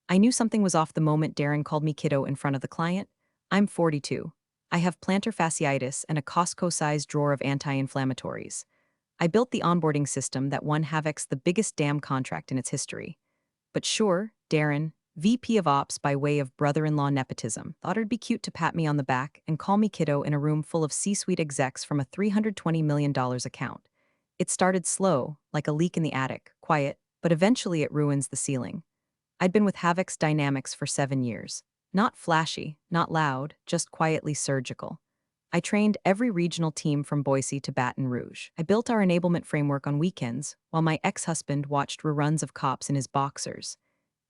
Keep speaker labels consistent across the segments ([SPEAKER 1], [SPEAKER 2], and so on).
[SPEAKER 1] I knew something was off the moment Darren called me kiddo in front of the client. I'm 42. I have plantar fasciitis and a Costco-sized drawer of anti-inflammatories. I built the onboarding system that won Havoc's the biggest damn contract in its history. But sure, Darren, VP of Ops by way of brother-in-law nepotism, thought it'd be cute to pat me on the back and call me kiddo in a room full of C-suite execs from a $320 million account. It started slow, like a leak in the attic, quiet, but eventually it ruins the ceiling. I'd been with Havoc's Dynamics for 7 years. Not flashy, not loud, just quietly surgical. I trained every regional team from Boise to Baton Rouge. I built our enablement framework on weekends, while my ex-husband watched reruns of cops in his boxers.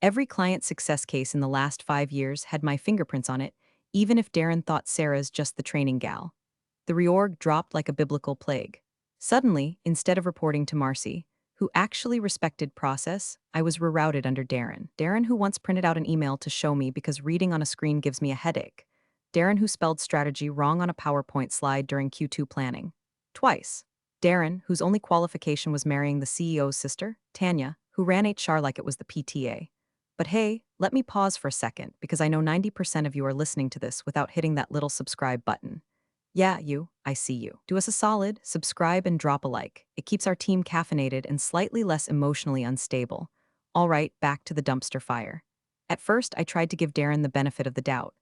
[SPEAKER 1] Every client success case in the last 5 years had my fingerprints on it, even if Darren thought Sarah's just the training gal. The reorg dropped like a biblical plague. Suddenly, instead of reporting to Marcy, who actually respected process, I was rerouted under Darren. Darren, who once printed out an email to show me because reading on a screen gives me a headache. Darren, who spelled strategy wrong on a PowerPoint slide during Q2 planning. Twice. Darren, whose only qualification was marrying the CEO's sister, Tanya, who ran HR like it was the PTA. But hey, let me pause for a second because I know 90% of you are listening to this without hitting that little subscribe button. Yeah, you, I see you. Do us a solid, subscribe and drop a like. It keeps our team caffeinated and slightly less emotionally unstable. All right, back to the dumpster fire. At first, I tried to give Darren the benefit of the doubt.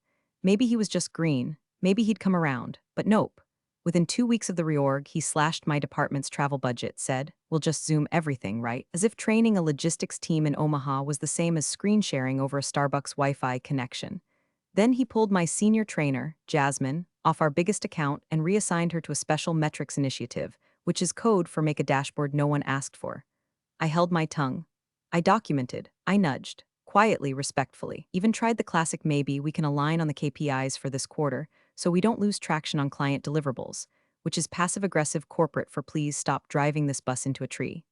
[SPEAKER 1] Maybe he was just green, maybe he'd come around, but nope. Within 2 weeks of the reorg, he slashed my department's travel budget, said, "We'll just Zoom everything, right?" As if training a logistics team in Omaha was the same as screen sharing over a Starbucks Wi-Fi connection. Then he pulled my senior trainer, Jasmine, off our biggest account and reassigned her to a special metrics initiative, which is code for make a dashboard no one asked for. I held my tongue. I documented. I nudged. Quietly, respectfully. Even tried the classic maybe we can align on the KPIs for this quarter so we don't lose traction on client deliverables, which is passive-aggressive corporate for please stop driving this bus into a tree.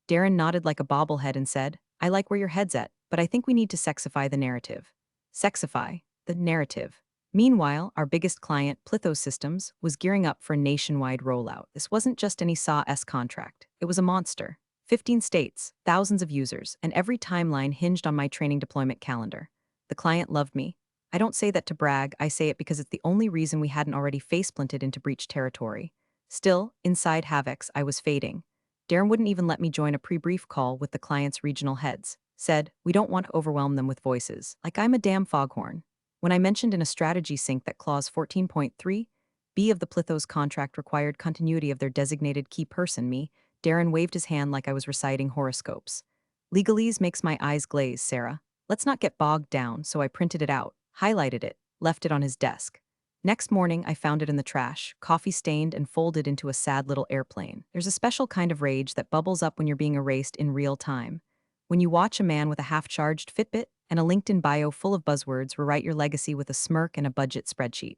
[SPEAKER 1] Darren nodded like a bobblehead and said, I like where your head's at, but I think we need to sexify the narrative. Sexify the narrative. Meanwhile, our biggest client, Plithos Systems, was gearing up for a nationwide rollout. This wasn't just any SAW contract. It was a monster. 15 states, thousands of users, and every timeline hinged on my training deployment calendar. The client loved me. I don't say that to brag, I say it because it's the only reason we hadn't already faceplanted into breach territory. Still, inside Havoc's, I was fading. Darren wouldn't even let me join a pre-brief call with the client's regional heads. Said, we don't want to overwhelm them with voices. Like I'm a damn foghorn. When I mentioned in a strategy sync that clause 14.3 B of the Plithos contract required continuity of their designated key person, me, Darren waved his hand like I was reciting horoscopes. Legalese makes my eyes glaze, Sarah. Let's not get bogged down, so I printed it out, highlighted it, left it on his desk. Next morning, I found it in the trash, coffee-stained and folded into a sad little airplane. There's a special kind of rage that bubbles up when you're being erased in real time. When you watch a man with a half-charged Fitbit and a LinkedIn bio full of buzzwords rewrite your legacy with a smirk and a budget spreadsheet.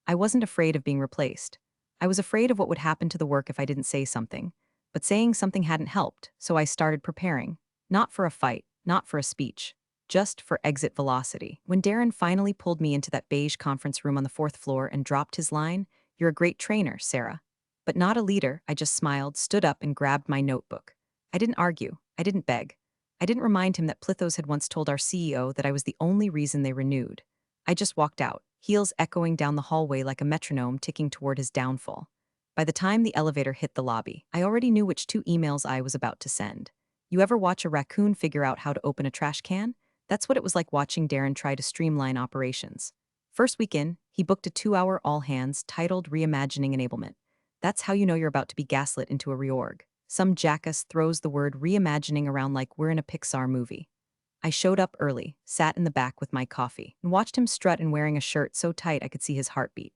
[SPEAKER 1] I wasn't afraid of being replaced. I was afraid of what would happen to the work if I didn't say something. But saying something hadn't helped, so I started preparing. Not for a fight, not for a speech. Just for exit velocity. When Darren finally pulled me into that beige conference room on the 4th floor and dropped his line, "You're a great trainer, Sarah." But not a leader, I just smiled, stood up and grabbed my notebook. I didn't argue. I didn't beg. I didn't remind him that Plithos had once told our CEO that I was the only reason they renewed. I just walked out, heels echoing down the hallway like a metronome ticking toward his downfall. By the time the elevator hit the lobby, I already knew which 2 emails I was about to send. You ever watch a raccoon figure out how to open a trash can? That's what it was like watching Darren try to streamline operations. First week in, he booked a 2-hour all-hands titled Reimagining Enablement. That's how you know you're about to be gaslit into a reorg. Some jackass throws the word reimagining around like we're in a Pixar movie. I showed up early, sat in the back with my coffee, and watched him strut in wearing a shirt so tight I could see his heartbeat.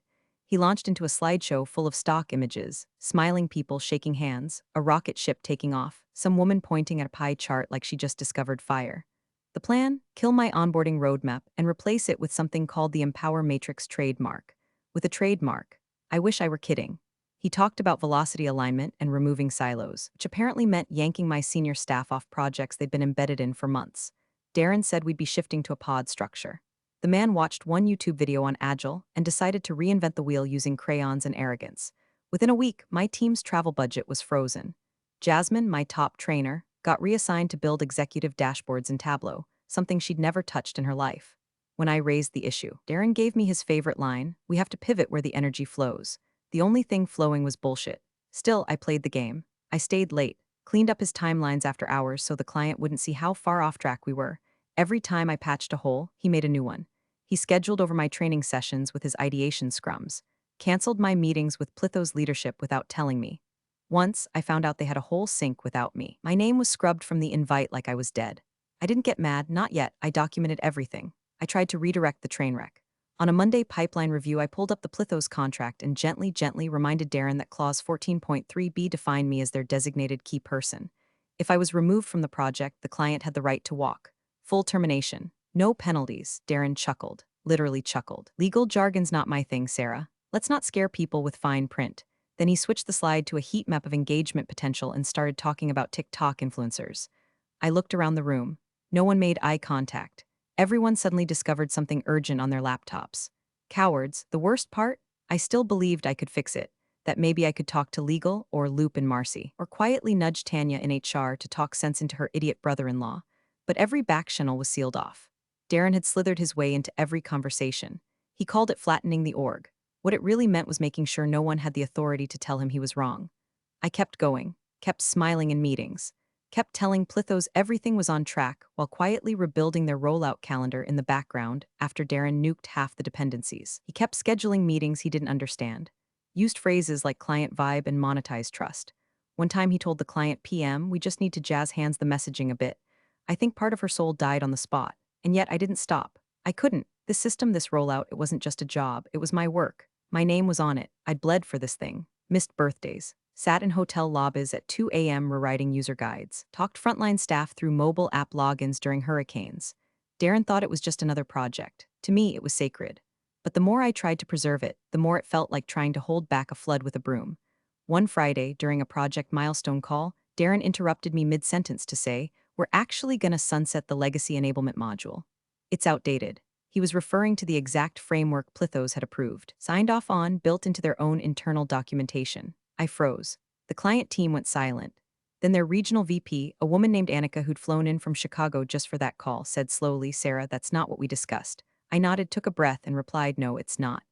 [SPEAKER 1] He launched into a slideshow full of stock images, smiling people shaking hands, a rocket ship taking off, some woman pointing at a pie chart like she just discovered fire. The plan? Kill my onboarding roadmap and replace it with something called the Empower Matrix trademark. With a trademark. I wish I were kidding. He talked about velocity alignment and removing silos, which apparently meant yanking my senior staff off projects they'd been embedded in for months. Darren said we'd be shifting to a pod structure. The man watched one YouTube video on Agile and decided to reinvent the wheel using crayons and arrogance. Within a week, my team's travel budget was frozen. Jasmine, my top trainer, got reassigned to build executive dashboards in Tableau, something she'd never touched in her life. When I raised the issue, Darren gave me his favorite line: "We have to pivot where the energy flows." The only thing flowing was bullshit. Still, I played the game. I stayed late, cleaned up his timelines after hours so the client wouldn't see how far off track we were. Every time I patched a hole, he made a new one. He scheduled over my training sessions with his ideation scrums, canceled my meetings with Plitho's leadership without telling me. Once, I found out they had a whole sync without me. My name was scrubbed from the invite like I was dead. I didn't get mad, not yet. I documented everything. I tried to redirect the train wreck. On a Monday pipeline review, I pulled up the Plithos contract and gently reminded Darren that Clause 14.3b defined me as their designated key person. If I was removed from the project, the client had the right to walk. Full termination. No penalties, Darren chuckled. Literally chuckled. Legal jargon's not my thing, Sarah. Let's not scare people with fine print. Then he switched the slide to a heat map of engagement potential and started talking about TikTok influencers. I looked around the room. No one made eye contact. Everyone suddenly discovered something urgent on their laptops. Cowards, the worst part? I still believed I could fix it, that maybe I could talk to legal or loop in Marcy, or quietly nudge Tanya in HR to talk sense into her idiot brother-in-law. But every back channel was sealed off. Darren had slithered his way into every conversation. He called it flattening the org. What it really meant was making sure no one had the authority to tell him he was wrong. I kept going, kept smiling in meetings, kept telling Plithos everything was on track while quietly rebuilding their rollout calendar in the background after Darren nuked half the dependencies. He kept scheduling meetings he didn't understand, used phrases like client vibe and monetize trust. One time he told the client PM, "We just need to jazz hands the messaging a bit." I think part of her soul died on the spot, and yet I didn't stop. I couldn't. This system, this rollout, it wasn't just a job, it was my work. My name was on it. I'd bled for this thing. Missed birthdays. Sat in hotel lobbies at 2 a.m. rewriting user guides. Talked frontline staff through mobile app logins during hurricanes. Darren thought it was just another project. To me, it was sacred. But the more I tried to preserve it, the more it felt like trying to hold back a flood with a broom. One Friday, during a project milestone call, Darren interrupted me mid-sentence to say, "We're actually gonna sunset the legacy enablement module. It's outdated." He was referring to the exact framework Plithos had approved, signed off on, built into their own internal documentation. I froze. The client team went silent. Then their regional VP, a woman named Annika who'd flown in from Chicago just for that call, said slowly, "Sarah, that's not what we discussed." I nodded, took a breath, and replied, "No, it's not."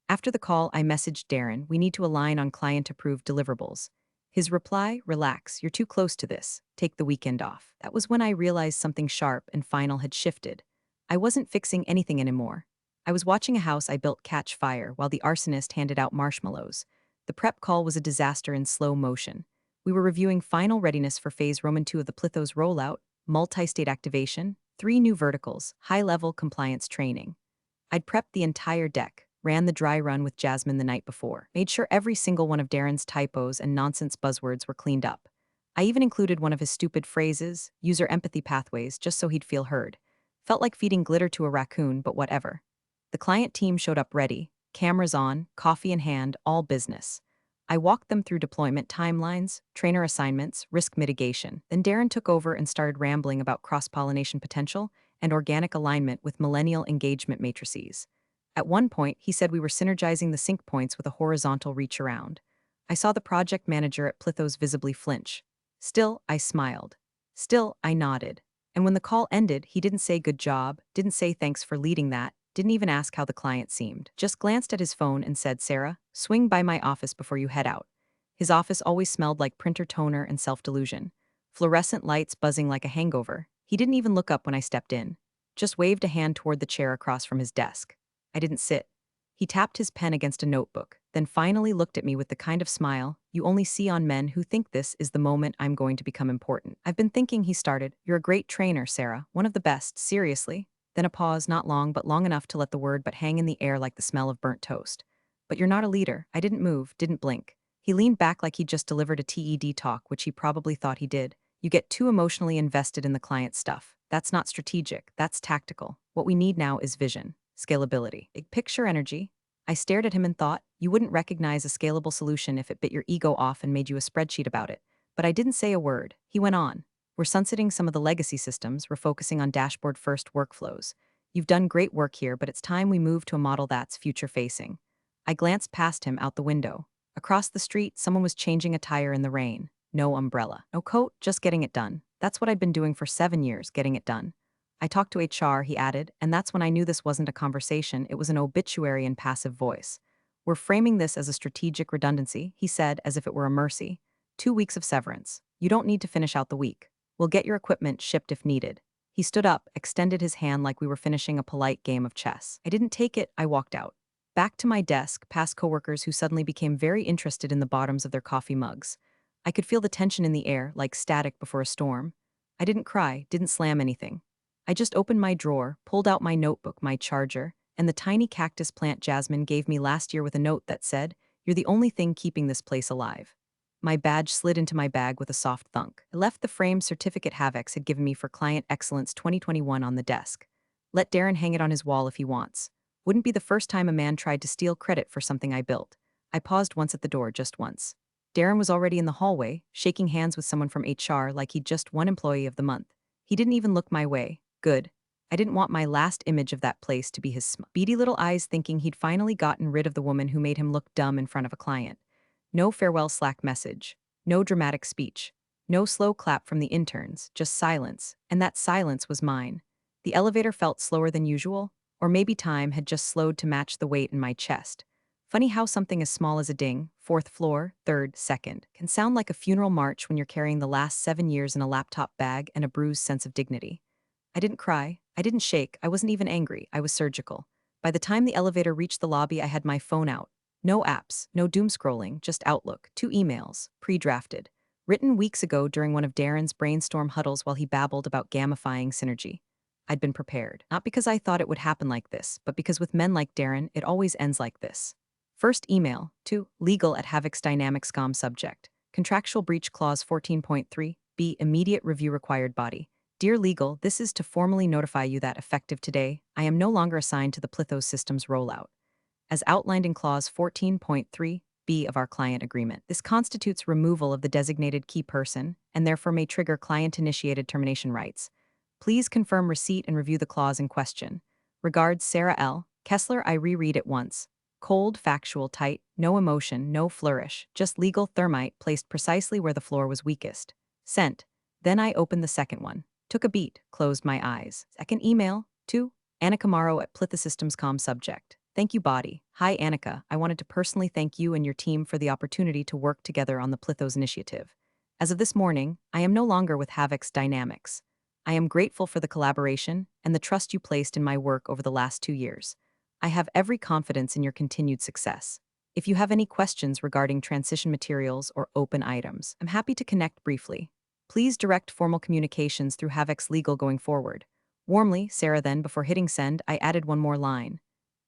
[SPEAKER 1] After the call, I messaged Darren, "We need to align on client-approved deliverables." His reply, "Relax, you're too close to this. Take the weekend off." That was when I realized something sharp and final had shifted. I wasn't fixing anything anymore. I was watching a house I built catch fire while the arsonist handed out marshmallows. The prep call was a disaster in slow motion. We were reviewing final readiness for Phase Roman 2 of the Plithos rollout, multi-state activation, 3 new verticals, high-level compliance training. I'd prepped the entire deck, ran the dry run with Jasmine the night before, made sure every single one of Darren's typos and nonsense buzzwords were cleaned up. I even included one of his stupid phrases, user empathy pathways, just so he'd feel heard. Felt like feeding glitter to a raccoon, but whatever. The client team showed up ready, cameras on, coffee in hand, all business. I walked them through deployment timelines, trainer assignments, risk mitigation. Then Darren took over and started rambling about cross-pollination potential and organic alignment with millennial engagement matrices. At one point, he said we were synergizing the sync points with a horizontal reach around. I saw the project manager at Plithos visibly flinch. Still, I smiled. Still, I nodded. And when the call ended, he didn't say good job, didn't say thanks for leading that, didn't even ask how the client seemed. Just glanced at his phone and said, "Sarah, swing by my office before you head out." His office always smelled like printer toner and self-delusion. Fluorescent lights buzzing like a hangover. He didn't even look up when I stepped in. Just waved a hand toward the chair across from his desk. I didn't sit. He tapped his pen against a notebook, then finally looked at me with the kind of smile you only see on men who think this is the moment I'm going to become important. "I've been thinking," he started. "You're a great trainer, Sarah. One of the best, seriously." Then a pause, not long, but long enough to let the word but hang in the air like the smell of burnt toast. "But you're not a leader." I didn't move, didn't blink. He leaned back like he'd just delivered a TED talk, which he probably thought he did. "You get too emotionally invested in the client stuff. That's not strategic, that's tactical. What we need now is vision, scalability, big picture energy." I stared at him and thought, you wouldn't recognize a scalable solution if it bit your ego off and made you a spreadsheet about it. But I didn't say a word. He went on. "We're sunsetting some of the legacy systems, we're focusing on dashboard-first workflows. You've done great work here, but it's time we move to a model that's future-facing." I glanced past him out the window. Across the street, someone was changing a tire in the rain. No umbrella, no coat, just getting it done. That's what I'd been doing for 7 years, getting it done. I talked to HR, he added, and that's when I knew this wasn't a conversation, it was an obituary in passive voice. We're framing this as a strategic redundancy, he said, as if it were a mercy. 2 weeks of severance. You don't need to finish out the week. We'll get your equipment shipped if needed. He stood up, extended his hand like we were finishing a polite game of chess. I didn't take it, I walked out. Back to my desk, past coworkers who suddenly became very interested in the bottoms of their coffee mugs. I could feel the tension in the air, like static before a storm. I didn't cry, didn't slam anything. I just opened my drawer, pulled out my notebook, my charger, and the tiny cactus plant Jasmine gave me last year with a note that said, "You're the only thing keeping this place alive." My badge slid into my bag with a soft thunk. I left the framed certificate Havex had given me for Client Excellence 2021 on the desk. Let Darren hang it on his wall if he wants. Wouldn't be the first time a man tried to steal credit for something I built. I paused once at the door, just once. Darren was already in the hallway, shaking hands with someone from HR like he'd just won Employee of the Month. He didn't even look my way. Good. I didn't want my last image of that place to be his beady little eyes thinking he'd finally gotten rid of the woman who made him look dumb in front of a client. No farewell Slack message. No dramatic speech. No slow clap from the interns, just silence, and that silence was mine. The elevator felt slower than usual, or maybe time had just slowed to match the weight in my chest. Funny how something as small as a ding, fourth floor, third, second, can sound like a funeral march when you're carrying the last 7 years in a laptop bag and a bruised sense of dignity. I didn't cry, I didn't shake, I wasn't even angry, I was surgical. By the time the elevator reached the lobby, I had my phone out. No apps, no doom scrolling, just Outlook, 2 emails, pre-drafted. Written weeks ago during one of Darren's brainstorm huddles while he babbled about gamifying synergy. I'd been prepared, not because I thought it would happen like this, but because with men like Darren, it always ends like this. First email, to legal at Havoc's Dynamics com subject. Contractual breach clause 14.3, B, immediate review required body. Dear Legal, this is to formally notify you that effective today, I am no longer assigned to the Plithos Systems rollout. As outlined in clause 14.3b of our client agreement, this constitutes removal of the designated key person and therefore may trigger client-initiated termination rights. Please confirm receipt and review the clause in question. Regards, Sarah L. Kessler. I reread it once. Cold, factual, tight, no emotion, no flourish, just legal thermite placed precisely where the floor was weakest. Sent. Then I opened the second one. Took a beat, closed my eyes. Second email, to Annika Morrow at Plithysystemscom subject. Thank you, body. Hi, Annika. I wanted to personally thank you and your team for the opportunity to work together on the Plithos initiative. As of this morning, I am no longer with Havoc's Dynamics. I am grateful for the collaboration and the trust you placed in my work over the last 2 years. I have every confidence in your continued success. If you have any questions regarding transition materials or open items, I'm happy to connect briefly. Please direct formal communications through Havoc's Legal going forward. Warmly, Sarah. Then, before hitting send, I added one more line.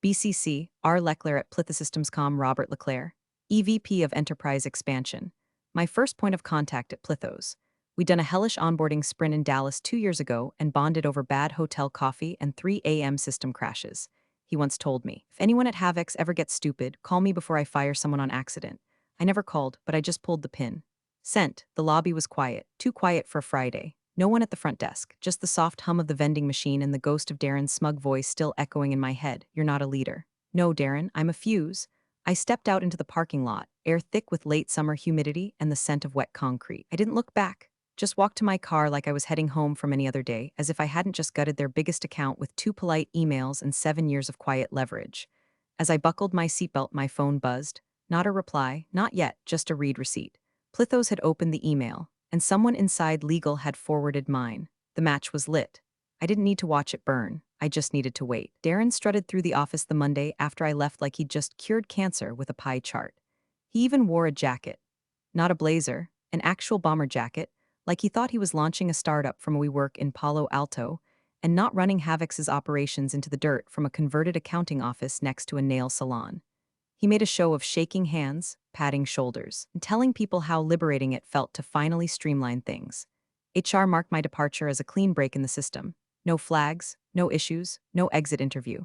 [SPEAKER 1] BCC, R. Leclerc at Plithysystemscom. Robert Leclerc, EVP of Enterprise Expansion. My first point of contact at Plithos. We'd done a hellish onboarding sprint in Dallas 2 years ago and bonded over bad hotel coffee and 3 a.m. system crashes. He once told me, if anyone at Havoc's ever gets stupid, call me before I fire someone on accident. I never called, but I just pulled the pin. Sent. The lobby was quiet, too quiet for a Friday. No one at the front desk, just the soft hum of the vending machine and the ghost of Darren's smug voice still echoing in my head. You're not a leader. No, Darren, I'm a fuse. I stepped out into the parking lot, air thick with late summer humidity and the scent of wet concrete. I didn't look back. Just walked to my car like I was heading home from any other day, as if I hadn't just gutted their biggest account with 2 polite emails and 7 years of quiet leverage. As I buckled my seatbelt, my phone buzzed. Not a reply, not yet, just a read receipt. Plithos had opened the email, and someone inside legal had forwarded mine. The match was lit. I didn't need to watch it burn. I just needed to wait. Darren strutted through the office the Monday after I left like he'd just cured cancer with a pie chart. He even wore a jacket. Not a blazer, an actual bomber jacket, like he thought he was launching a startup from WeWork in Palo Alto, and not running Havoc's operations into the dirt from a converted accounting office next to a nail salon. He made a show of shaking hands, patting shoulders, and telling people how liberating it felt to finally streamline things. HR marked my departure as a clean break in the system. No flags, no issues, no exit interview.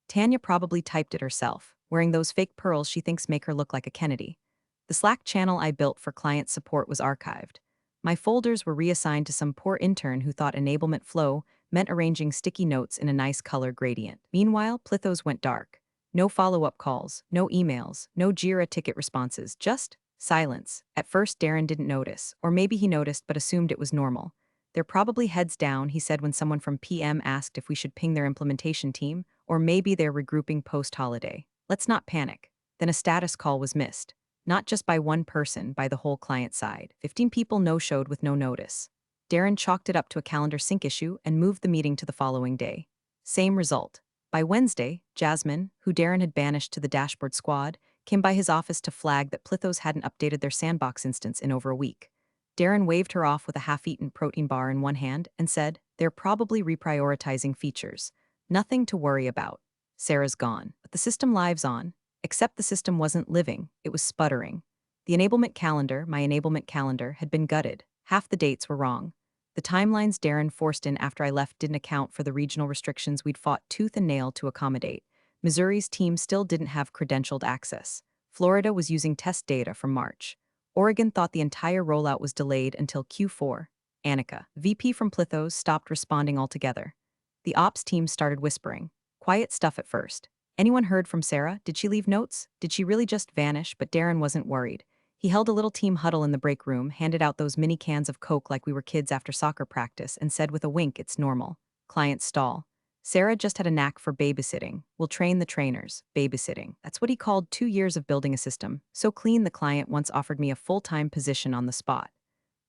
[SPEAKER 1] Tanya probably typed it herself, wearing those fake pearls she thinks make her look like a Kennedy. The Slack channel I built for client support was archived. My folders were reassigned to some poor intern who thought enablement flow meant arranging sticky notes in a nice color gradient. Meanwhile, Plithos went dark. No follow-up calls, no emails, no Jira ticket responses, just silence. At first, Darren didn't notice, or maybe he noticed but assumed it was normal. They're probably heads down, he said when someone from PM asked if we should ping their implementation team, or maybe they're regrouping post-holiday. Let's not panic. Then a status call was missed. Not just by one person, by the whole client side. 15 people no-showed with no notice. Darren chalked it up to a calendar sync issue and moved the meeting to the following day. Same result. By Wednesday, Jasmine, who Darren had banished to the dashboard squad, came by his office to flag that Plithos hadn't updated their sandbox instance in over a week. Darren waved her off with a half-eaten protein bar in one hand and said, "They're probably reprioritizing features. Nothing to worry about. Sarah's gone. But the system lives on. Except the system wasn't living, it was sputtering. The enablement calendar, my enablement calendar, had been gutted. Half the dates were wrong. The timelines Darren forced in after I left didn't account for the regional restrictions we'd fought tooth and nail to accommodate. Missouri's team still didn't have credentialed access. Florida was using test data from March. Oregon thought the entire rollout was delayed until Q4. Annika, VP from Plithos, stopped responding altogether. The ops team started whispering. Quiet stuff at first. Anyone heard from Sarah? Did she leave notes? Did she really just vanish? But Darren wasn't worried. He held a little team huddle in the break room, handed out those mini cans of Coke like we were kids after soccer practice, and said with a wink, "It's normal." Client stall. Sarah just had a knack for babysitting. We'll train the trainers. Babysitting. That's what he called 2 years of building a system. So clean the client once offered me a full-time position on the spot.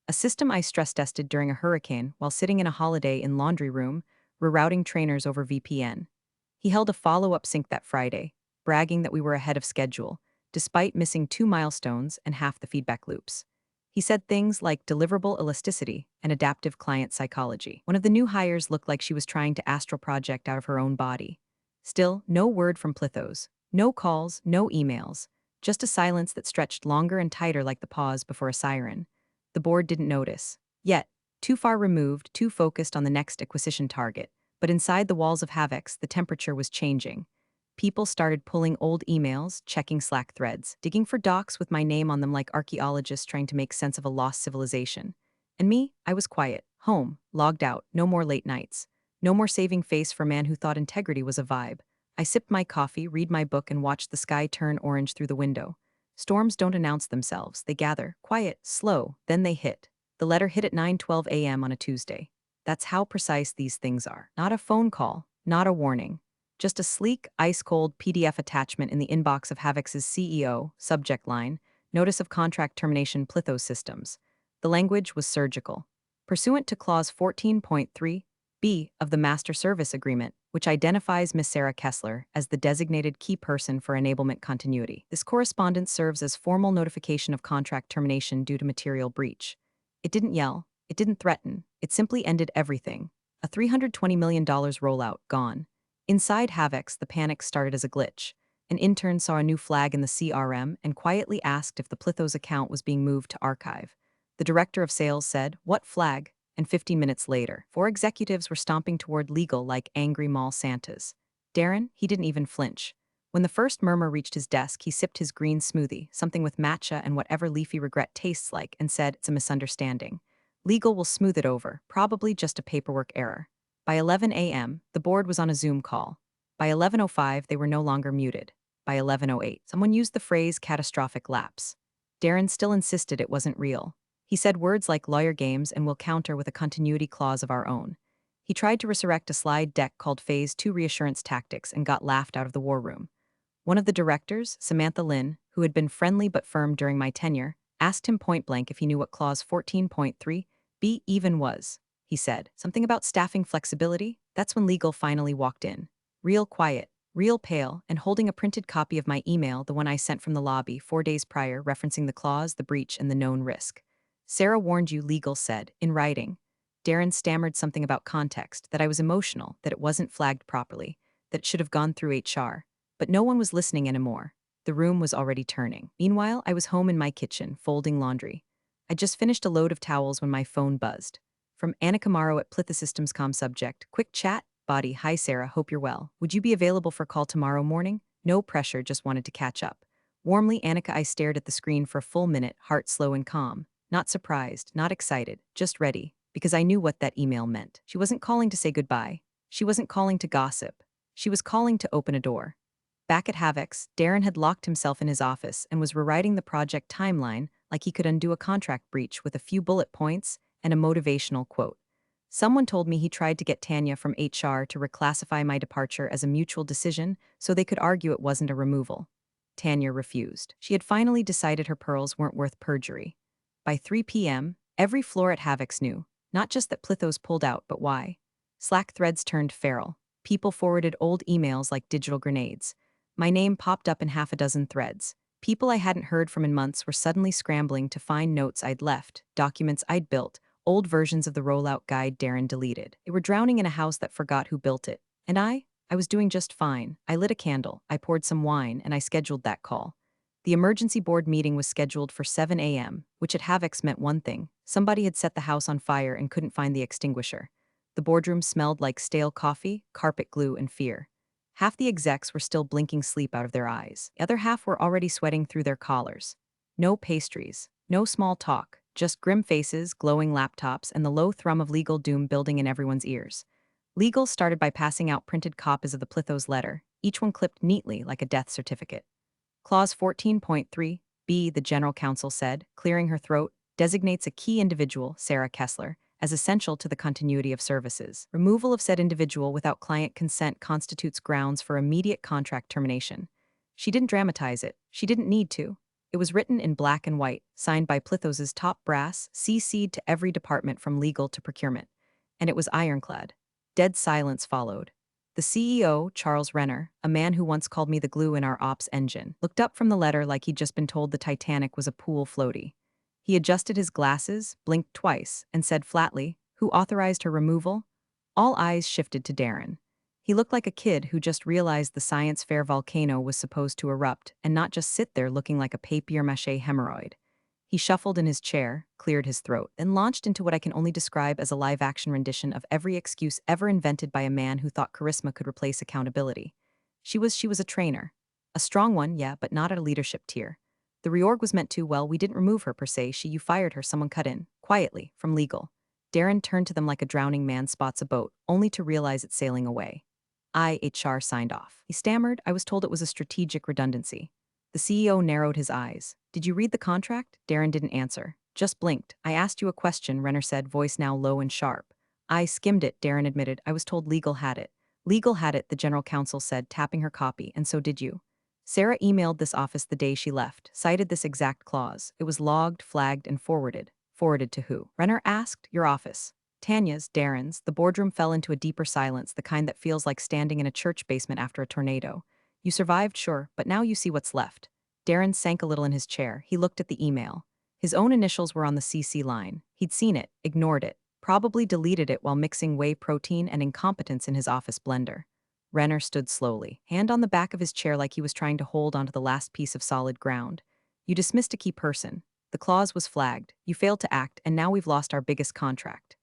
[SPEAKER 1] A system I stress-tested during a hurricane while sitting in a holiday in laundry room, rerouting trainers over VPN. He held a follow-up sync that Friday, bragging that we were ahead of schedule, despite missing 2 milestones and half the feedback loops. He said things like deliverable elasticity and adaptive client psychology. One of the new hires looked like she was trying to astral project out of her own body. Still, no word from Plithos. No calls, no emails. Just a silence that stretched longer and tighter like the pause before a siren. The board didn't notice. Yet, too far removed, too focused on the next acquisition target. But inside the walls of Havix, the temperature was changing. People started pulling old emails, checking Slack threads, digging for docs with my name on them like archaeologists trying to make sense of a lost civilization. And me, I was quiet, home, logged out, no more late nights. No more saving face for a man who thought integrity was a vibe. I sipped my coffee, read my book, and watched the sky turn orange through the window. Storms don't announce themselves. They gather, quiet, slow, then they hit. The letter hit at 9:12 a.m. on a Tuesday. That's how precise these things are. Not a phone call, not a warning. Just a sleek, ice-cold PDF attachment in the inbox of Havix's CEO, subject line, Notice of Contract Termination Plithos Systems. The language was surgical. Pursuant to Clause 14.3b of the Master Service Agreement, which identifies Ms. Sarah Kessler as the designated key person for enablement continuity. This correspondence serves as formal notification of contract termination due to material breach. It didn't yell, it didn't threaten, it simply ended everything. A $320 million rollout, gone. Inside Havix, the panic started as a glitch. An intern saw a new flag in the CRM and quietly asked if the Plithos account was being moved to archive. The director of sales said, "What flag?" And 15 minutes later, 4 executives were stomping toward legal like angry mall Santas. Darren, he didn't even flinch. When the first murmur reached his desk, he sipped his green smoothie, something with matcha and whatever leafy regret tastes like, and said, "It's a misunderstanding. Legal will smooth it over, probably just a paperwork error." By 11 a.m., the board was on a Zoom call. By 11:05, they were no longer muted. By 11:08, someone used the phrase catastrophic lapse. Darren still insisted it wasn't real. He said words like lawyer games and will counter with a continuity clause of our own. He tried to resurrect a slide deck called Phase 2 Reassurance Tactics and got laughed out of the war room. One of the directors, Samantha Lynn, who had been friendly but firm during my tenure, asked him point-blank if he knew what Clause 14.3b even was. He said, "Something about staffing flexibility?" That's when legal finally walked in. Real quiet, real pale, and holding a printed copy of my email, the one I sent from the lobby 4 days prior, referencing the clause, the breach, and the known risk. "Sarah warned you," legal said, in writing. Darren stammered something about context, that I was emotional, that it wasn't flagged properly, that it should have gone through HR. But no one was listening anymore. The room was already turning. Meanwhile, I was home in my kitchen, folding laundry. I'd just finished a load of towels when my phone buzzed. From Annika Morrow at Plitha Systems Com subject, quick chat, body, "Hi Sarah, hope you're well. Would you be available for call tomorrow morning? No pressure, just wanted to catch up." Warmly, Annika, I stared at the screen for a full minute, heart slow and calm. Not surprised, not excited, just ready, because I knew what that email meant. She wasn't calling to say goodbye. She wasn't calling to gossip. She was calling to open a door. Back at Havix, Darren had locked himself in his office and was rewriting the project timeline like he could undo a contract breach with a few bullet points and a motivational quote. Someone told me he tried to get Tanya from HR to reclassify my departure as a mutual decision so they could argue it wasn't a removal. Tanya refused. She had finally decided her pearls weren't worth perjury. By 3 p.m., every floor at Havoc's knew, not just that Plithos pulled out, but why. Slack threads turned feral. People forwarded old emails like digital grenades. My name popped up in half a dozen threads. People I hadn't heard from in months were suddenly scrambling to find notes I'd left, documents I'd built, old versions of the rollout guide Darren deleted. They were drowning in a house that forgot who built it. And I was doing just fine. I lit a candle, I poured some wine, and I scheduled that call. The emergency board meeting was scheduled for 7 a.m., which at Havoc's meant one thing. Somebody had set the house on fire and couldn't find the extinguisher. The boardroom smelled like stale coffee, carpet glue, and fear. Half the execs were still blinking sleep out of their eyes. The other half were already sweating through their collars. No pastries, no small talk, just grim faces, glowing laptops, and the low thrum of legal doom building in everyone's ears. Legal started by passing out printed copies of the Plithos letter, each one clipped neatly like a death certificate. Clause 14.3b, the General Counsel said, clearing her throat, designates a key individual, Sarah Kessler, as essential to the continuity of services. Removal of said individual without client consent constitutes grounds for immediate contract termination. She didn't dramatize it. She didn't need to. It was written in black and white, signed by Plithos's top brass, CC'd to every department from legal to procurement. And it was ironclad. Dead silence followed. The CEO, Charles Renner, a man who once called me the glue in our ops engine, looked up from the letter like he'd just been told the Titanic was a pool floaty. He adjusted his glasses, blinked twice, and said flatly, "Who authorized her removal?" All eyes shifted to Darren. He looked like a kid who just realized the science fair volcano was supposed to erupt and not just sit there looking like a papier-mâché hemorrhoid. He shuffled in his chair, cleared his throat, and launched into what I can only describe as a live-action rendition of every excuse ever invented by a man who thought charisma could replace accountability. She was a trainer. A strong one, yeah, but not at a leadership tier. The reorg was meant to, well, we didn't remove her per se, you fired her, someone cut in, quietly, from legal. Darren turned to them like a drowning man spots a boat, only to realize it's sailing away. HR signed off. He stammered, I was told it was a strategic redundancy. The CEO narrowed his eyes. Did you read the contract? Darren didn't answer. Just blinked. I asked you a question, Renner said, voice now low and sharp. I skimmed it, Darren admitted. I was told legal had it. Legal had it, the general counsel said, tapping her copy, and so did you. Sarah emailed this office the day she left, cited this exact clause. It was logged, flagged, and forwarded. Forwarded to who? Renner asked. Your office. Tanya's, Darren's. The boardroom fell into a deeper silence, the kind that feels like standing in a church basement after a tornado. You survived, sure, but now you see what's left. Darren sank a little in his chair. He looked at the email. His own initials were on the CC line. He'd seen it, ignored it, probably deleted it while mixing whey protein and incompetence in his office blender. Renner stood slowly, hand on the back of his chair like he was trying to hold onto the last piece of solid ground. You dismissed a key person. The clause was flagged. You failed to act, and now we've lost our biggest contract.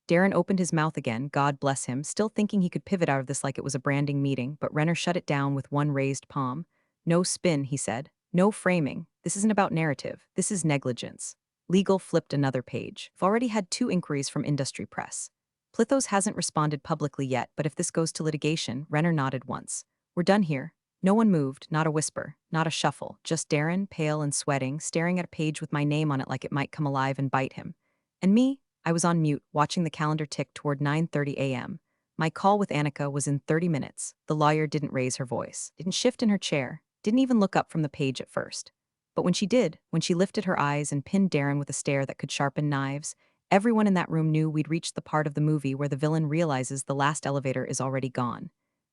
[SPEAKER 1] Darren opened his mouth again, God bless him, still thinking he could pivot out of this like it was a branding meeting, but Renner shut it down with one raised palm. No spin, he said. No framing. This isn't about narrative. This is negligence. Legal flipped another page. I've already had 2 inquiries from industry press. Plithos hasn't responded publicly yet, but if this goes to litigation, Renner nodded once. We're done here. No one moved, not a whisper, not a shuffle, just Darren, pale and sweating, staring at a page with my name on it like it might come alive and bite him. And me? I was on mute, watching the calendar tick toward 9:30 a.m. My call with Annika was in 30 minutes. The lawyer didn't raise her voice, didn't shift in her chair, didn't even look up from the page at first. But when she did, when she lifted her eyes and pinned Darren with a stare that could sharpen knives, everyone in that room knew we'd reached the part of the movie where the villain realizes the last elevator is already gone.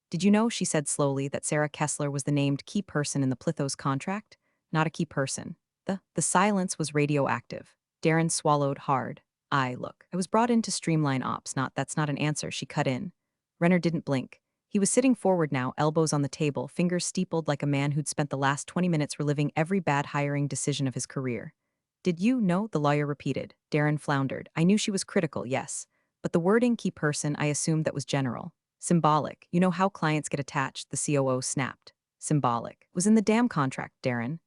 [SPEAKER 1] Did you know, she said slowly, that Sarah Kessler was the named key person in the Plithos contract? Not a key person. The silence was radioactive. Darren swallowed hard. Look, I was brought in to streamline ops, that's not an answer, she cut in. Renner didn't blink. He was sitting forward now, elbows on the table, fingers steepled like a man who'd spent the last 20 minutes reliving every bad hiring decision of his career. Did you know? The lawyer repeated. Darren floundered. I knew she was critical, yes. But the wording, key person, I assumed that was general. Symbolic. You know how clients get attached, the COO snapped. Symbolic. Was in the damn contract, Darren.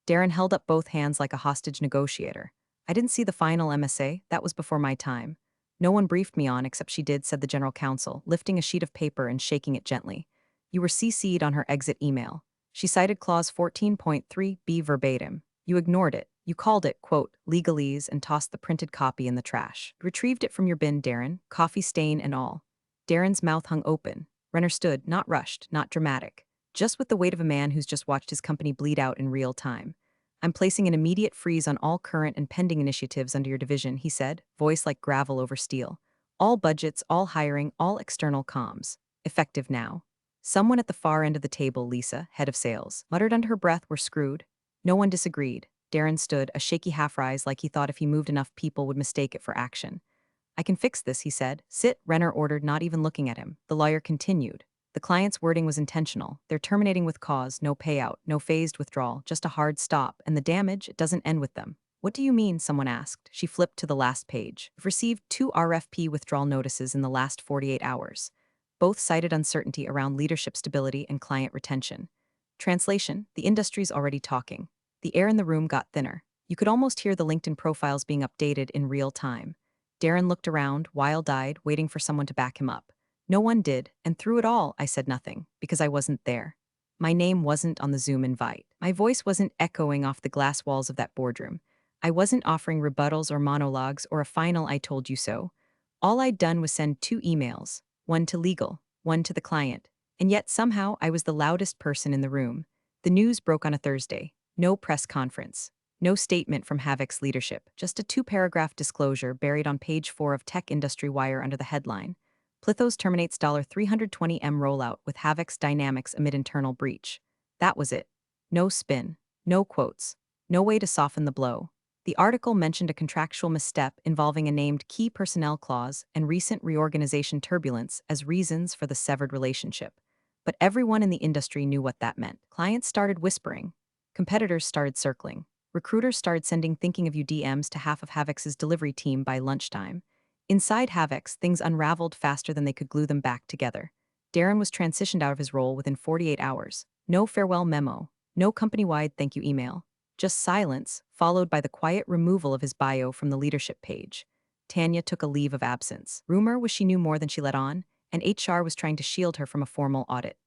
[SPEAKER 1] Darren held up both hands like a hostage negotiator. I didn't see the final MSA, that was before my time. No one briefed me on, except she did, said the general counsel, lifting a sheet of paper and shaking it gently. You were CC'd on her exit email. She cited clause 14.3b verbatim. You ignored it. You called it, quote, legalese and tossed the printed copy in the trash. Retrieved it from your bin, Darren, coffee stain and all. Darren's mouth hung open. Renner stood, not rushed, not dramatic, just with the weight of a man who's just watched his company bleed out in real time. I'm placing an immediate freeze on all current and pending initiatives under your division, he said, voice like gravel over steel. All budgets, all hiring, all external comms. Effective now. Someone at the far end of the table, Lisa, head of sales, muttered under her breath, we're screwed. No one disagreed. Darren stood, a shaky half-rise like he thought if he moved enough people would mistake it for action. I can fix this, he said. Sit, Renner ordered, not even looking at him. The lawyer continued. The client's wording was intentional. They're terminating with cause, no payout, no phased withdrawal, just a hard stop, and the damage, it doesn't end with them. What do you mean, someone asked. She flipped to the last page. We've received 2 RFP withdrawal notices in the last 48 hours. Both cited uncertainty around leadership stability and client retention. Translation, the industry's already talking. The air in the room got thinner. You could almost hear the LinkedIn profiles being updated in real time. Darren looked around, wild-eyed, waiting for someone to back him up. No one did, and through it all, I said nothing, because I wasn't there. My name wasn't on the Zoom invite. My voice wasn't echoing off the glass walls of that boardroom. I wasn't offering rebuttals or monologues or a final I told you so. All I'd done was send 2 emails, one to legal, one to the client, and yet somehow I was the loudest person in the room. The news broke on a Thursday. No press conference. No statement from Havoc's leadership, just a 2-paragraph disclosure buried on page 4 of Tech Industry Wire under the headline, Plithos terminates $320M rollout with Havoc's dynamics amid internal breach. That was it. No spin. No quotes. No way to soften the blow. The article mentioned a contractual misstep involving a named key personnel clause and recent reorganization turbulence as reasons for the severed relationship. But everyone in the industry knew what that meant. Clients started whispering. Competitors started circling. Recruiters started sending thinking of you DMs to half of Havoc's delivery team by lunchtime. Inside Havoc's, things unraveled faster than they could glue them back together. Darren was transitioned out of his role within 48 hours. No farewell memo, no company-wide thank you email. Just silence, followed by the quiet removal of his bio from the leadership page. Tanya took a leave of absence. Rumor was she knew more than she let on, and HR was trying to shield her from a formal audit.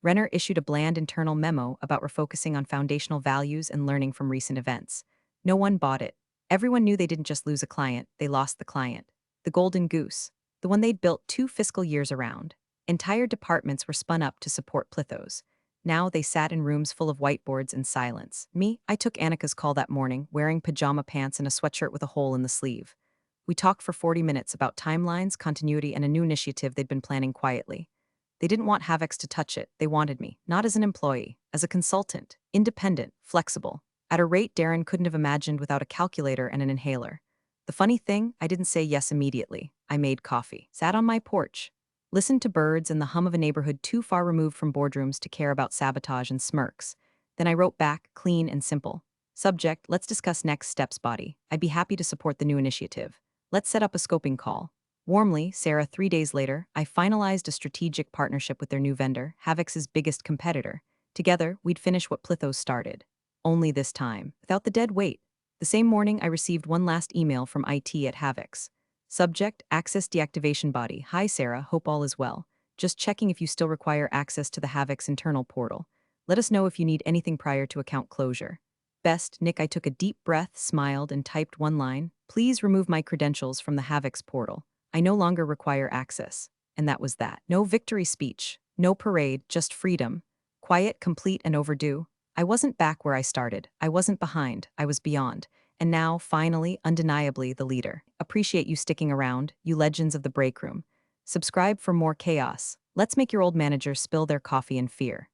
[SPEAKER 1] Renner issued a bland internal memo about refocusing on foundational values and learning from recent events. No one bought it. Everyone knew they didn't just lose a client, they lost the client. The golden goose, the one they'd built 2 fiscal years around. Entire departments were spun up to support Plithos. Now they sat in rooms full of whiteboards and silence. I took Annika's call that morning, wearing pajama pants and a sweatshirt with a hole in the sleeve. We talked for 40 minutes about timelines, continuity, and a new initiative they'd been planning quietly. They didn't want Havoc's to touch it. They wanted me, not as an employee, as a consultant, independent, flexible, at a rate Darren couldn't have imagined without a calculator and an inhaler. The funny thing, I didn't say yes immediately. I made coffee, sat on my porch, listened to birds and the hum of a neighborhood too far removed from boardrooms to care about sabotage and smirks. Then I wrote back, clean and simple. Subject, let's discuss next steps, body. I'd be happy to support the new initiative. Let's set up a scoping call. Warmly, Sarah, 3 days later, I finalized a strategic partnership with their new vendor, Havoc's biggest competitor. Together, we'd finish what Plithos started. Only this time, without the dead weight. The same morning, I received one last email from IT at Havoc's. Subject, access deactivation body. Hi Sarah, hope all is well. Just checking if you still require access to the Havoc's internal portal. Let us know if you need anything prior to account closure. Best, Nick. I took a deep breath, smiled, and typed one line. Please remove my credentials from the Havoc's portal. I no longer require access. And that was that. No victory speech. No parade, just freedom. Quiet, complete, and overdue. I wasn't back where I started. I wasn't behind. I was beyond. And now, finally, undeniably, the leader. Appreciate you sticking around, you legends of the break room. Subscribe for more chaos. Let's make your old managers spill their coffee in fear.